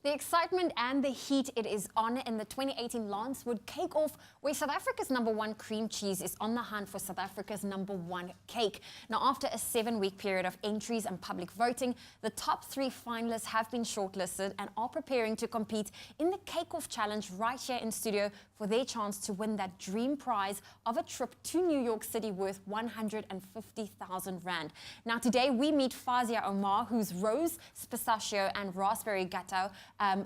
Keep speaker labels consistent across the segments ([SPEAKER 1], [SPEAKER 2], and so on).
[SPEAKER 1] The excitement and the heat, it is on in the 2018 Lancewood Cake-Off, where South Africa's #1 cream cheese is on the hunt for South Africa's #1 cake. Now, after a 7-week period of entries and public voting, the top 3 finalists have been shortlisted and are preparing to compete in the Cake-Off Challenge right here in studio for their chance to win that dream prize of a trip to New York City worth 150,000 Rand. Now, today we meet Faaiza Omar, whose rose, pistachio and raspberry gâteau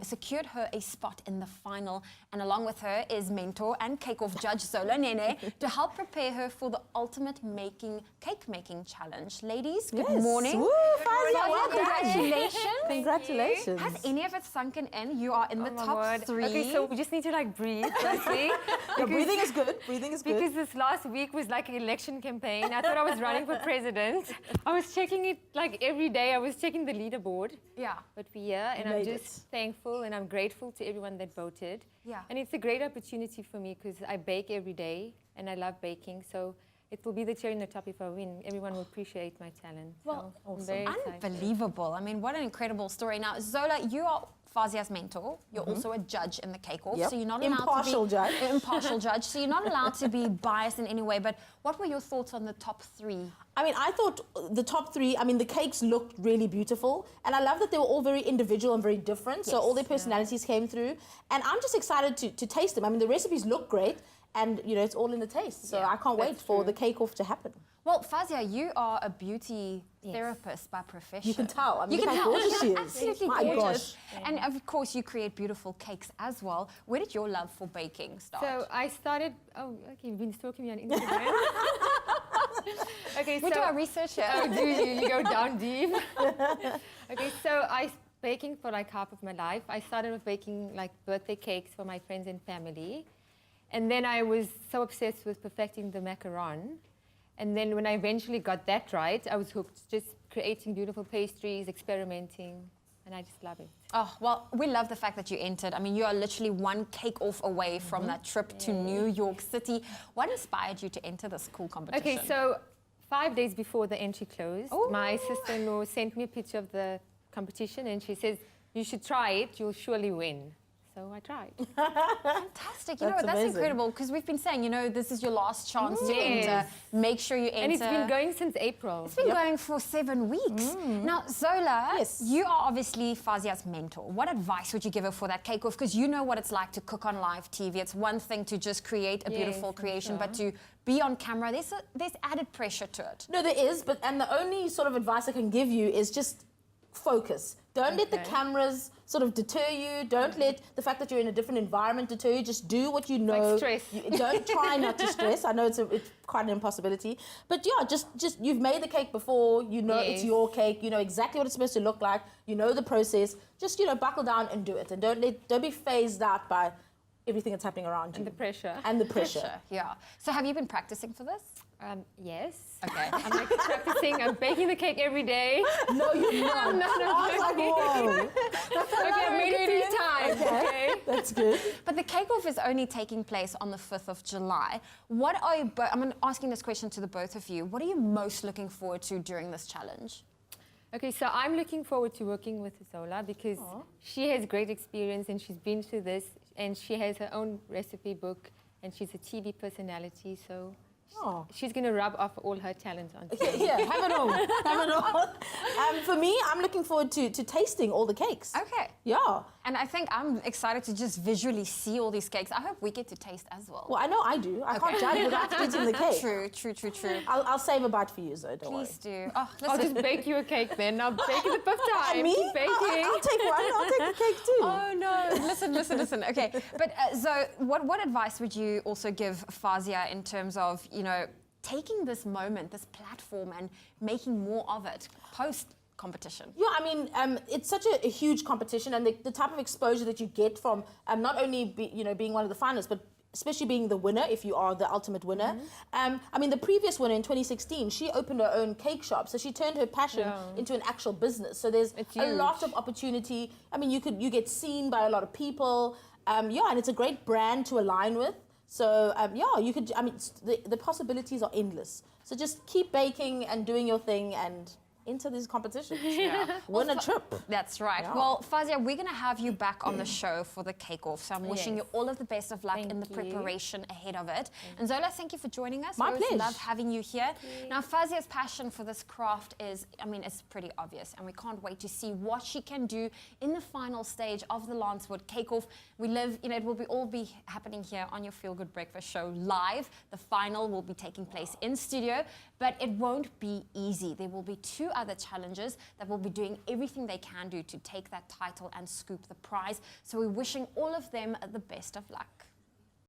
[SPEAKER 1] secured her a spot in the final, and along with her is mentor and Cake-Off judge Zola Nene to help prepare her for the ultimate cake making challenge. Ladies, good morning.
[SPEAKER 2] Woo, Faaiza,
[SPEAKER 1] congratulations.
[SPEAKER 2] Congratulations.
[SPEAKER 1] Has any of it sunken in? You are in the top 3.
[SPEAKER 3] Okay, so we just need to breathe firstly.
[SPEAKER 2] Breathing is good. Breathing is good.
[SPEAKER 3] Because this last week was like an election campaign. I thought I was running for president. I was checking it every day. I was checking the leaderboard.
[SPEAKER 1] Yeah.
[SPEAKER 3] But we're here, and I'm just thankful and I'm grateful to everyone that voted.
[SPEAKER 1] Yeah.
[SPEAKER 3] And it's a great opportunity for me because I bake every day and I love baking. So it will be the cherry on the top if I win. Everyone will appreciate my talent.
[SPEAKER 1] Well,
[SPEAKER 3] so I'm very excited.
[SPEAKER 1] Unbelievable. I mean, what an incredible story. Now, Zola, you are Faaiza's mentor. You're also a judge in the Cake-Off, so you're not allowed
[SPEAKER 2] impartial
[SPEAKER 1] to be
[SPEAKER 2] judge.
[SPEAKER 1] Impartial judge. So you're not allowed to be biased in any way. But what were your thoughts on the top 3?
[SPEAKER 2] I mean, I thought the top 3, I mean, the cakes looked really beautiful. And I love that they were all very individual and very different. So all their personalities came through. And I'm just excited to taste them. I mean, the recipes look great. And, you know, it's all in the taste. So I can't wait for the Cake-Off to happen.
[SPEAKER 1] Well, Faaiza, you are a beauty therapist by profession.
[SPEAKER 2] You can tell. I mean,
[SPEAKER 1] you can
[SPEAKER 2] how gorgeous she is.
[SPEAKER 1] Absolutely
[SPEAKER 2] My
[SPEAKER 1] gorgeous.
[SPEAKER 2] gosh.
[SPEAKER 1] And of course, you create beautiful cakes as well. Where did your love for baking start?
[SPEAKER 3] So I started, okay, you've been stalking me on Instagram. Okay,
[SPEAKER 1] we do our research here.
[SPEAKER 3] Oh, do you? You go down deep. Okay, so I baking for half of my life. I started with baking birthday cakes for my friends and family. And then I was so obsessed with perfecting the macaron. And then when I eventually got that right, I was hooked, just creating beautiful pastries, experimenting, and I just love it.
[SPEAKER 1] Oh, well, we love the fact that you entered. I mean, you are literally one Cake-Off away from that trip to New York City. What inspired you to enter this cool competition?
[SPEAKER 3] Okay, so 5 days before the entry closed, my sister-in-law sent me a picture of the competition, and she says, you should try it, you'll surely win. So I tried.
[SPEAKER 1] Fantastic. You know what, that's incredible, because we've been saying, you know, this is your last chance to enter. Make sure you enter.
[SPEAKER 3] And it's been going since April.
[SPEAKER 1] It's been going for 7 weeks. Now, Zola, you are obviously Faaiza's mentor. What advice would you give her for that Cake-Off? Because you know what it's like to cook on live TV. It's one thing to just create a beautiful creation, but to be on camera, there's added pressure to it.
[SPEAKER 2] No, there is, and the only sort of advice I can give you is just focus. Don't let the cameras sort of deter you. Don't let the fact that you're in a different environment deter you. Just do what you know.
[SPEAKER 3] Stress.
[SPEAKER 2] Don't try not to stress. I know it's quite an impossibility. But yeah, just you've made the cake before. You know it's your cake. You know exactly what it's supposed to look like. You know the process. Just, you know, buckle down and do it. And don't be phased out by everything that's happening around you.
[SPEAKER 3] And the pressure.
[SPEAKER 2] And the pressure.
[SPEAKER 1] Yeah. So have you been practicing for this?
[SPEAKER 3] Yes.
[SPEAKER 1] Okay.
[SPEAKER 3] I'm practicing. I'm baking the cake every day.
[SPEAKER 2] No, you're not.
[SPEAKER 3] No,
[SPEAKER 2] I was like, whoa.
[SPEAKER 3] Okay, I've made it 3 times. Okay.
[SPEAKER 2] That's good.
[SPEAKER 1] But the Cake-Off is only taking place on the 5th of July. What are you, I'm asking this question to the both of you. What are you most looking forward to during this challenge?
[SPEAKER 3] Okay, so I'm looking forward to working with Zola because she has great experience and she's been through this and she has her own recipe book and she's a TV personality, so she's going to rub off all her talent on TV.
[SPEAKER 2] Yeah, have it all. Have it all. For me, I'm looking forward to tasting all the cakes.
[SPEAKER 1] Okay.
[SPEAKER 2] Yeah.
[SPEAKER 1] And I think I'm excited to just visually see all these cakes. I hope we get to taste as well.
[SPEAKER 2] Well, I know I do. I can't judge without eating the cake.
[SPEAKER 1] True.
[SPEAKER 2] I'll save a bite for you, Zoe, don't worry.
[SPEAKER 1] Please do. Oh,
[SPEAKER 3] I'll just bake you a cake then. I'll bake it the 5th time.
[SPEAKER 2] And me?
[SPEAKER 3] Keep baking.
[SPEAKER 2] I'll take one. I'll take the cake too.
[SPEAKER 1] Oh, no. Listen. Okay. But, Zoe, what advice would you also give Faaiza in terms of, you know, taking this moment, this platform, and making more of it post-competition?
[SPEAKER 2] Yeah, I mean, it's such a huge competition, and the type of exposure that you get from not only being one of the finalists, but especially being the winner, if you are the ultimate winner. I mean, the previous winner in 2016, she opened her own cake shop, so she turned her passion into an actual business. So there's a lot of opportunity. I mean, you get seen by a lot of people. And it's a great brand to align with. So, you could, I mean, the possibilities are endless. So just keep baking and doing your thing, and enter these competitions.
[SPEAKER 1] Yeah.
[SPEAKER 2] Win a trip.
[SPEAKER 1] That's right.
[SPEAKER 2] Yeah.
[SPEAKER 1] Well, Faaiza, we're going to have you back on the show for the Cake-Off. So I'm wishing you
[SPEAKER 3] Yes.
[SPEAKER 1] all of the best of luck in the
[SPEAKER 3] Thank you.
[SPEAKER 1] preparation ahead of it. And Zola, thank you for joining us.
[SPEAKER 2] My
[SPEAKER 1] We always
[SPEAKER 2] pleasure.
[SPEAKER 1] love having you here. Now, Faiza's passion for this craft is, I mean, it's pretty obvious. And we can't wait to see what she can do in the final stage of the Lancewood Cake-Off. We live, you know, it will all be happening here on your Feel Good Breakfast show live. The final will be taking place in studio, but it won't be easy. There will be 2 other challengers that will be doing everything they can do to take that title and scoop the prize. So we're wishing all of them the best of luck.